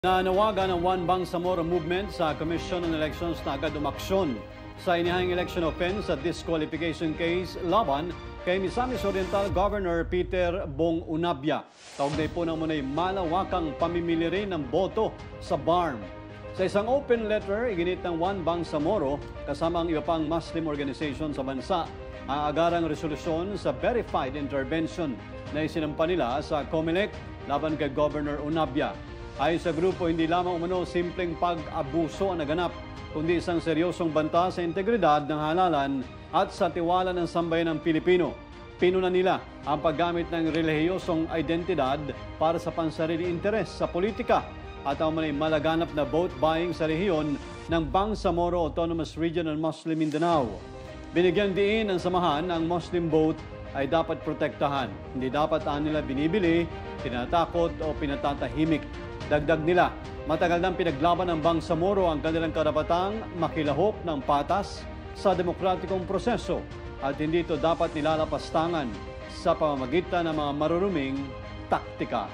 Nanawagan ang One Bangsamoro Movement sa Commission on Elections na agad umaksyon sa inihahing election offense at disqualification case laban kay Misamis Oriental Governor Peter Bong Unabia. Kaugnay po ng muna'y malawakang pamimili rin ng boto sa BARM. Sa isang open letter, iginit ng One Bangsamoro kasama ang iba pang Muslim organization sa bansa ang agarang resolusyon sa verified intervention na isinampa nila sa COMELEC laban kay Governor Unabia. Ayon sa grupo, hindi lamang umano simpleng pag-abuso ang naganap, kundi isang seryosong banta sa integridad ng halalan at sa tiwala ng sambayan ng Pilipino. Pinuna nila ang paggamit ng relihiyosong identidad para sa pansarili interes sa politika at ang malaganap na vote buying sa rehiyon ng Bangsamoro Autonomous Region ng Muslim Mindanao. Binigyan diin ng samahan ang Muslim vote ay dapat protektahan. Hindi dapat nila binibili, tinatakot o pinatatahimik. Dagdag nila, matagal nang pinaglaban ng Bangsamoro ang kanilang karapatang makilahok ng patas sa demokratikong proseso at hindi ito dapat nilalapastangan sa pamamagitan ng mga maruruming taktika.